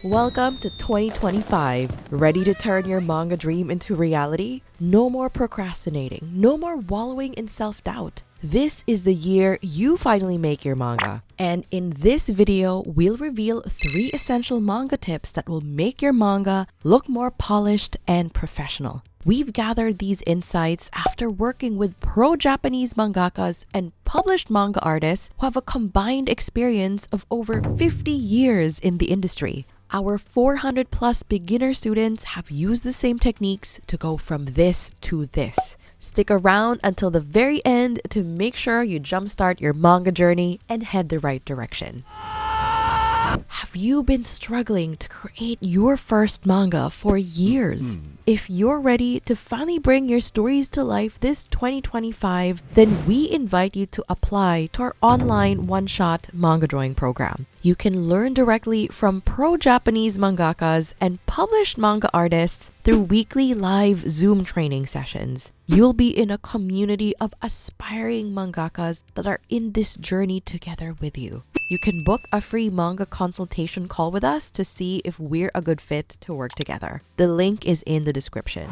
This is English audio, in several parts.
Welcome to 2025. Ready to turn your manga dream into reality? No more procrastinating, no more wallowing in self doubt. This is the year you finally make your manga. And in this video, we'll reveal 3 essential manga tips that will make your manga look more polished and professional. We've gathered these insights after working with pro-Japanese mangakas and published manga artists who have a combined experience of over 50 years in the industry. Our 400 plus beginner students have used the same techniques to go from this to this. Stick around until the very end to make sure you jumpstart your manga journey and head the right direction. Have you been struggling to create your first manga for years? If you're ready to finally bring your stories to life this 2025, then we invite you to apply to our online one-shot manga drawing program. You can learn directly from pro-Japanese mangakas and published manga artists through weekly live Zoom training sessions. You'll be in a community of aspiring mangakas that are in this journey together with you. You can book a free manga consultation call with us to see if we're a good fit to work together. The link is in the description.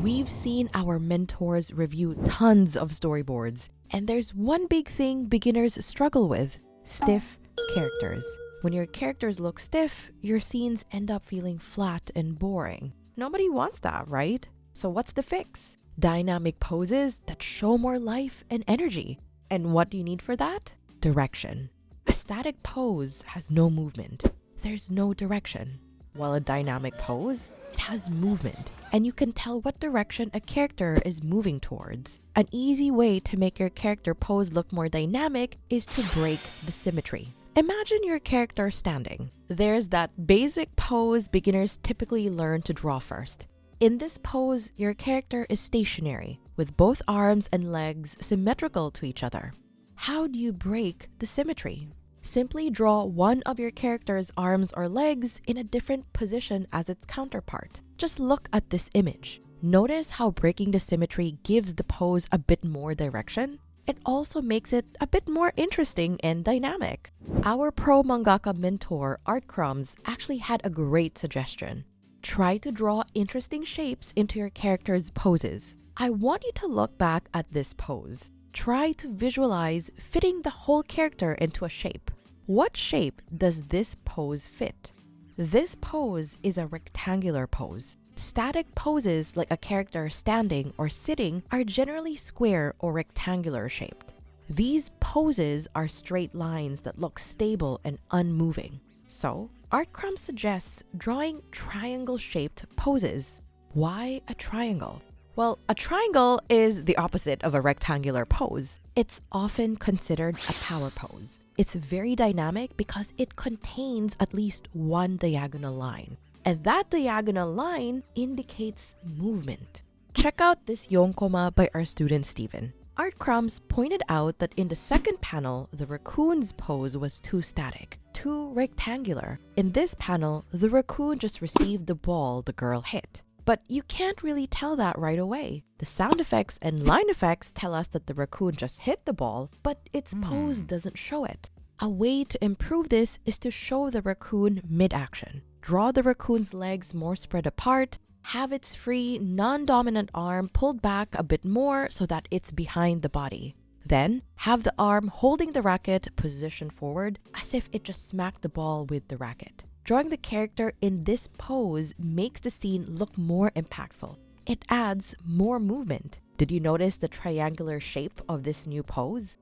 We've seen our mentors review tons of storyboards, and there's one big thing beginners struggle with: stiff characters. When your characters look stiff, your scenes end up feeling flat and boring. Nobody wants that, right? So what's the fix? Dynamic poses that show more life and energy. And what do you need for that? Direction. A static pose has no movement. There's no direction. While a dynamic pose, it has movement, and you can tell what direction a character is moving towards. An easy way to make your character pose look more dynamic is to break the symmetry. Imagine your character standing. There's that basic pose beginners typically learn to draw first. In this pose, your character is stationary, with both arms and legs symmetrical to each other. How do you break the symmetry? Simply draw one of your character's arms or legs in a different position as its counterpart. Just look at this image. Notice how breaking the symmetry gives the pose a bit more direction? It also makes it a bit more interesting and dynamic. Our pro mangaka mentor, Art Crumbs, actually had a great suggestion. Try to draw interesting shapes into your character's poses. I want you to look back at this pose. Try to visualize fitting the whole character into a shape. What shape does this pose fit? This pose is a rectangular pose. Static poses like a character standing or sitting are generally square or rectangular shaped. These poses are straight lines that look stable and unmoving. So, Art Crumb suggests drawing triangle-shaped poses. Why a triangle? Well, a triangle is the opposite of a rectangular pose. It's often considered a power pose. It's very dynamic because it contains at least one diagonal line. And that diagonal line indicates movement. Check out this yonkoma by our student Steven. Art Crumbs pointed out that in the second panel, the raccoon's pose was too static, too rectangular. In this panel, the raccoon just received the ball the girl hit. But you can't really tell that right away. The sound effects and line effects tell us that the raccoon just hit the ball, but its pose doesn't show it. A way to improve this is to show the raccoon mid-action. Draw the raccoon's legs more spread apart, have its free, non-dominant arm pulled back a bit more so that it's behind the body. Then, have the arm holding the racket positioned forward as if it just smacked the ball with the racket. Drawing the character in this pose makes the scene look more impactful. It adds more movement. Did you notice the triangular shape of this new pose?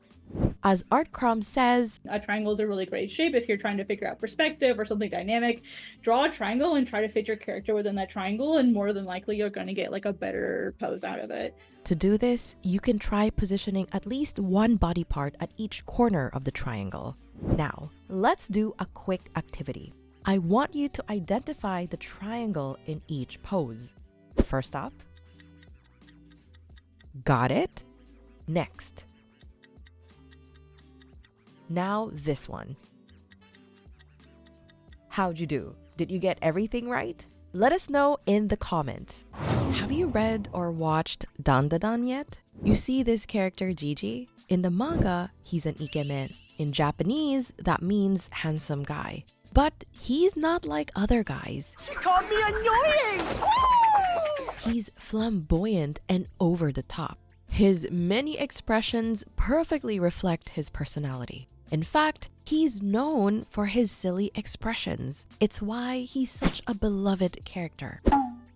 As Art Crumb says, a triangle is a really great shape if you're trying to figure out perspective or something dynamic. Draw a triangle and try to fit your character within that triangle, and more than likely you're going to get like a better pose out of it. To do this, you can try positioning at least one body part at each corner of the triangle. Now, let's do a quick activity. I want you to identify the triangle in each pose. First up. Got it? Next. Now this one. How'd you do? Did you get everything right? Let us know in the comments. Have you read or watched Dandadan yet? You see this character Gigi? In the manga, he's an ikemen. In Japanese, that means handsome guy. But he's not like other guys. She called me annoying! He's flamboyant and over the top. His many expressions perfectly reflect his personality. In fact, he's known for his silly expressions. It's why he's such a beloved character.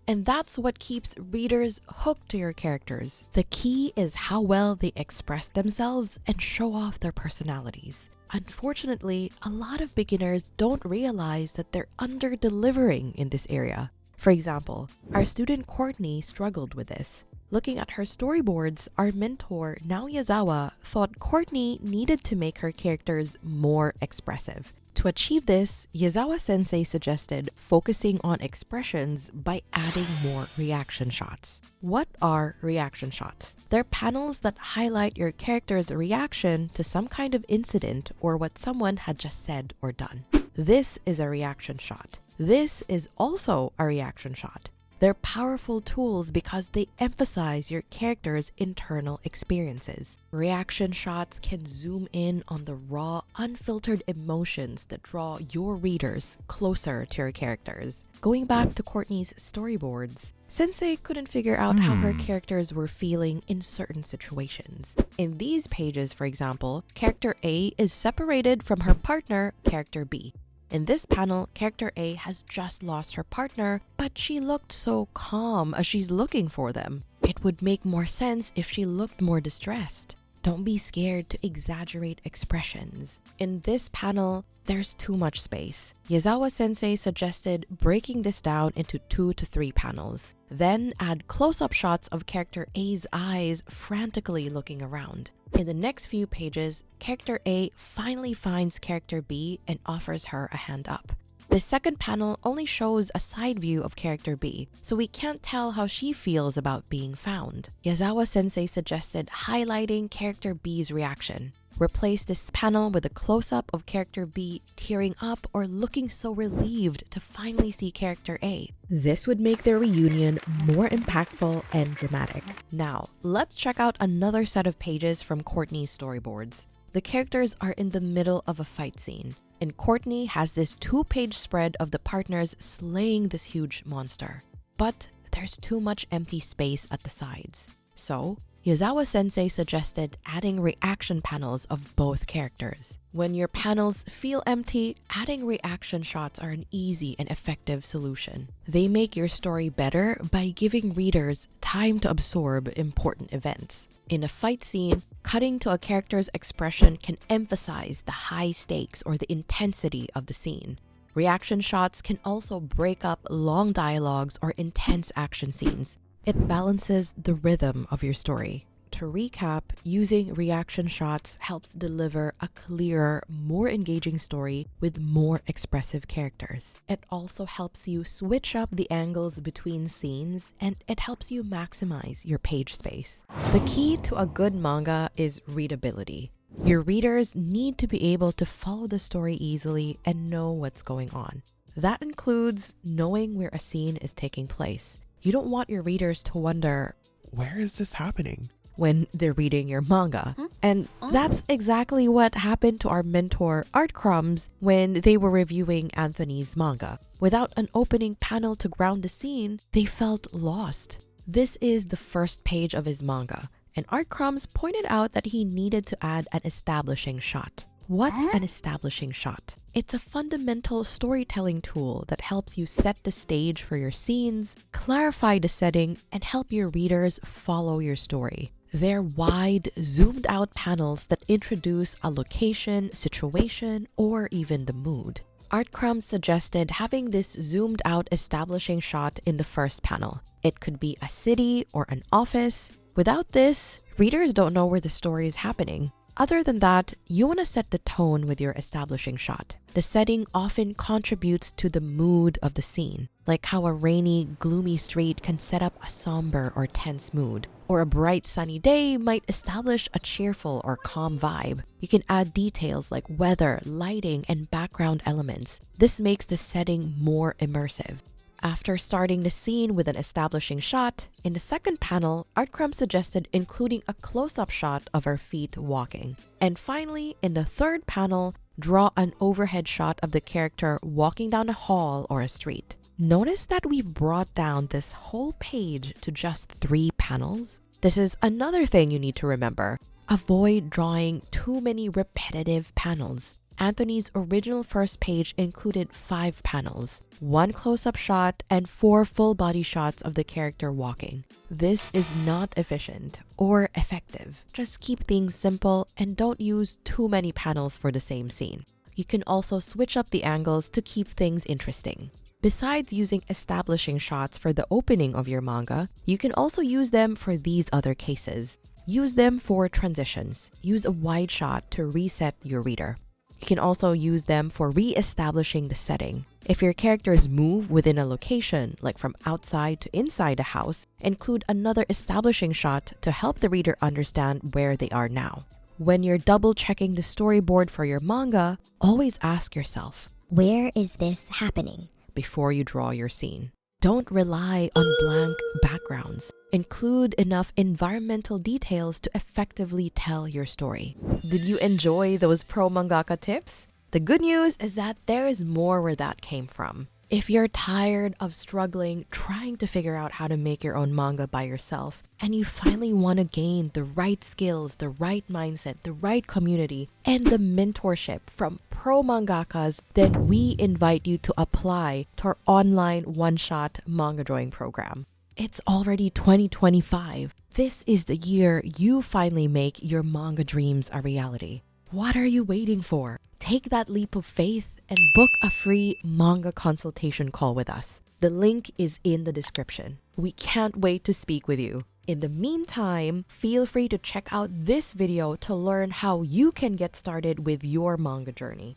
And that's what keeps readers hooked to your characters. The key is how well they express themselves and show off their personalities. Unfortunately, a lot of beginners don't realize that they're under-delivering in this area. For example, our student Courtney struggled with this. Looking at her storyboards, our mentor Naoyazawa thought Courtney needed to make her characters more expressive. To achieve this, Yazawa-sensei suggested focusing on expressions by adding more reaction shots. What are reaction shots? They're panels that highlight your character's reaction to some kind of incident or what someone had just said or done. This is a reaction shot. This is also a reaction shot. They're powerful tools because they emphasize your character's internal experiences. Reaction shots can zoom in on the raw, unfiltered emotions that draw your readers closer to your characters. Going back to Courtney's storyboards, Sensei couldn't figure out how her characters were feeling in certain situations. In these pages, for example, character A is separated from her partner, character B. In this panel, character A has just lost her partner, but she looked so calm as she's looking for them. It would make more sense if she looked more distressed. Don't be scared to exaggerate expressions. In this panel, there's too much space. Yazawa-sensei suggested breaking this down into 2 to 3 panels. Then add close-up shots of character A's eyes frantically looking around. In the next few pages, character A finally finds character B and offers her a hand up. The second panel only shows a side view of character B, so we can't tell how she feels about being found. Yazawa-sensei suggested highlighting character B's reaction. Replace this panel with a close-up of character B tearing up or looking so relieved to finally see character A. This would make their reunion more impactful and dramatic. Now, let's check out another set of pages from Courtney's storyboards. The characters are in the middle of a fight scene, and Courtney has this 2-page spread of the partners slaying this huge monster. But there's too much empty space at the sides. So, Yazawa-sensei suggested adding reaction panels of both characters. When your panels feel empty, adding reaction shots are an easy and effective solution. They make your story better by giving readers time to absorb important events. In a fight scene, cutting to a character's expression can emphasize the high stakes or the intensity of the scene. Reaction shots can also break up long dialogues or intense action scenes. It balances the rhythm of your story. To recap, using reaction shots helps deliver a clearer, more engaging story with more expressive characters. It also helps you switch up the angles between scenes, and it helps you maximize your page space. The key to a good manga is readability. Your readers need to be able to follow the story easily and know what's going on. That includes knowing where a scene is taking place. You don't want your readers to wonder, where is this happening? When they're reading your manga. And that's exactly what happened to our mentor Art Crumbs when they were reviewing Anthony's manga. Without an opening panel to ground the scene, they felt lost. This is the first page of his manga, and Art Crumbs pointed out that he needed to add an establishing shot. What's an establishing shot? It's a fundamental storytelling tool that helps you set the stage for your scenes, clarify the setting, and help your readers follow your story. They're wide, zoomed-out panels that introduce a location, situation, or even the mood. Art Crumbs suggested having this zoomed-out establishing shot in the first panel. It could be a city or an office. Without this, readers don't know where the story is happening. Other than that, you want to set the tone with your establishing shot. The setting often contributes to the mood of the scene, like how a rainy, gloomy street can set up a somber or tense mood, or a bright, sunny day might establish a cheerful or calm vibe. You can add details like weather, lighting, and background elements. This makes the setting more immersive. After starting the scene with an establishing shot, in the second panel, Art Crumbs suggested including a close-up shot of her feet walking. And finally, in the third panel, Draw an overhead shot of the character walking down a hall or a street. Notice that we've brought down this whole page to just 3 panels. This is another thing you need to remember. Avoid drawing too many repetitive panels. Anthony's original first page included 5 panels, 1 close-up shot, and 4 full-body shots of the character walking. This is not efficient or effective. Just keep things simple and don't use too many panels for the same scene. You can also switch up the angles to keep things interesting. Besides using establishing shots for the opening of your manga, you can also use them for these other cases. Use them for transitions. Use a wide shot to reset your reader. You can also use them for re-establishing the setting. If your characters move within a location, like from outside to inside a house, include another establishing shot to help the reader understand where they are now. When you're double-checking the storyboard for your manga, always ask yourself, where is this happening? Before you draw your scene. Don't rely on blank backgrounds. Include enough environmental details to effectively tell your story. Did you enjoy those pro mangaka tips? The good news is that there is more where that came from. If you're tired of struggling trying to figure out how to make your own manga by yourself, and you finally want to gain the right skills, the right mindset, the right community, and the mentorship from pro mangakas, then we invite you to apply to our online one-shot manga drawing program. It's already 2025. This is the year you finally make your manga dreams a reality. What are you waiting for? Take that leap of faith and book a free manga consultation call with us. The link is in the description. We can't wait to speak with you. In the meantime, feel free to check out this video to learn how you can get started with your manga journey.